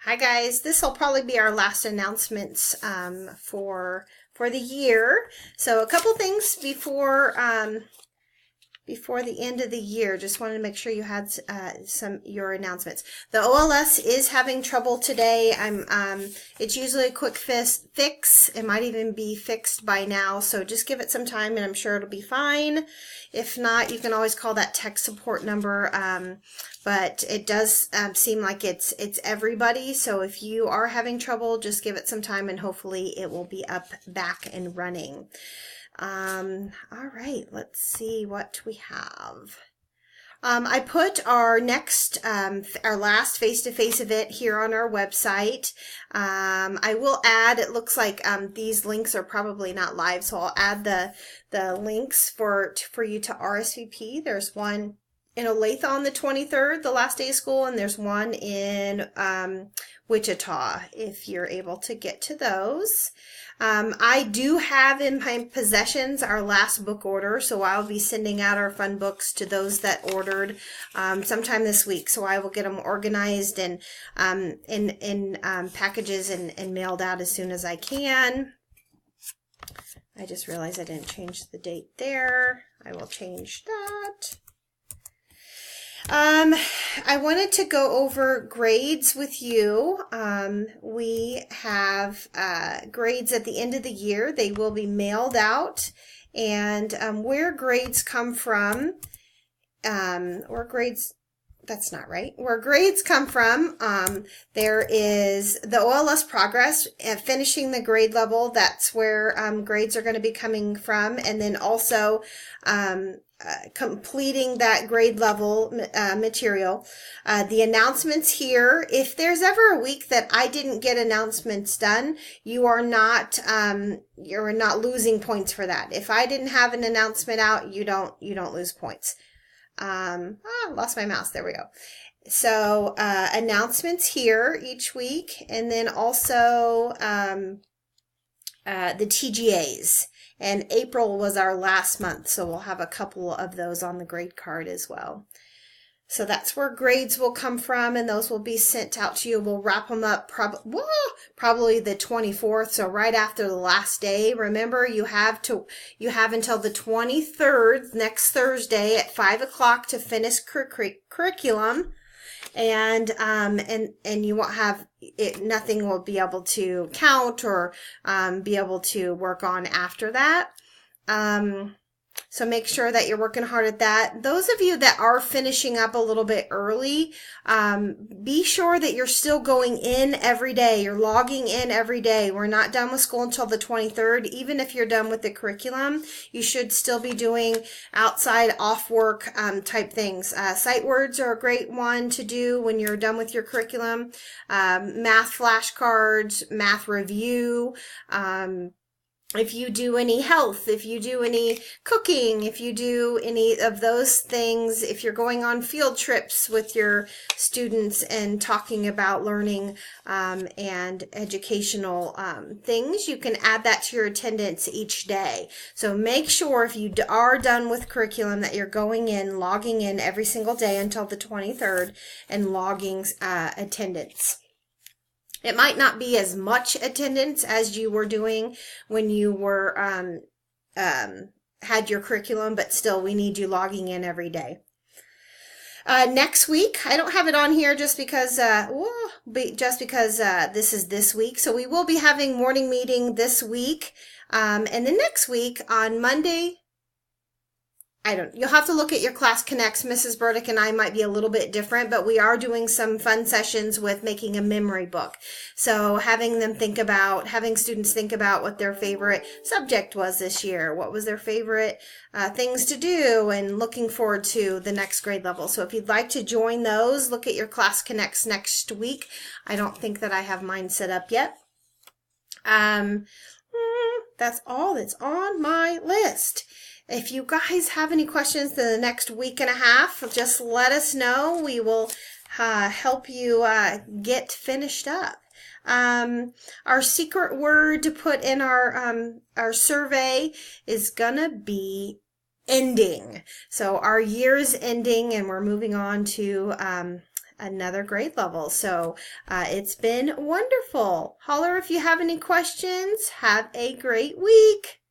Hi guys, this will probably be our last announcements for the year. So a couple things before the end of the year. Just wanted to make sure you had your announcements. The OLS is having trouble today. It's usually a quick fix. It might even be fixed by now, so just give it some time and I'm sure it'll be fine. If not, you can always call that tech support number. But it does seem like it's everybody, so if you are having trouble, just give it some time and hopefully it will be back and running. All right, let's see what we have. I put our last face-to-face event here on our website. I will add, it looks like these links are probably not live, so I'll add the links for you to RSVP. There's one in Olathe on the 23rd, the last day of school, and there's one in Wichita, if you're able to get to those. I do have in my possessions our last book order, so I'll be sending out our fun books to those that ordered sometime this week. So I will get them organized and in packages and mailed out as soon as I can. I just realized I didn't change the date there. I will change that. I wanted to go over grades with you. We have grades at the end of the year. They will be mailed out, and where grades come from, that's not right. Where grades come from, there is the OLS progress, finishing the grade level. That's where grades are going to be coming from, and then also completing that grade level material. The announcements here, if there's ever a week that I didn't get announcements done, you're not losing points for that. If I didn't have an announcement out, you don't lose points. Lost my mouse. There we go. So announcements here each week, and then also the TGAs. And April was our last month, so we'll have a couple of those on the grade card as well. So that's where grades will come from, and those will be sent out to you. We'll wrap them up probably the 24th, so right after the last day. Remember, you have until the 23rd, next Thursday at 5 o'clock to finish curriculum. And you won't have it, nothing will be able to count or be able to work on after that. So make sure that you're working hard at that. Those of you that are finishing up a little bit early, be sure that you're still going in every day. You're logging in every day. We're not done with school until the 23rd. Even if you're done with the curriculum, you should still be doing outside off work type things. Sight words are a great one to do when you're done with your curriculum. Math flashcards, math review, if you do any health, if you do any cooking, if you do any of those things, if you're going on field trips with your students and talking about learning and educational things, you can add that to your attendance each day. So make sure if you are done with curriculum that you're going in, logging in every single day until the 23rd and logging attendance. It might not be as much attendance as you were doing when you were had your curriculum, but still we need you logging in every day. Next week, I don't have it on here just because this is this week. So we will be having morning meeting this week, and then next week on Monday. You'll have to look at your Class Connects. Mrs. Burdick and I might be a little bit different, but we are doing some fun sessions with making a memory book. So having students think about what their favorite subject was this year, what was their favorite things to do, and looking forward to the next grade level. So if you'd like to join those, look at your Class Connects next week. I don't think that I have mine set up yet. That's all that's on my list. If you guys have any questions in the next week and a half, just let us know. We will help you get finished up. Our secret word to put in our survey is gonna be ending. So our year's ending, and we're moving on to another grade level. So it's been wonderful. Holler if you have any questions. Have a great week.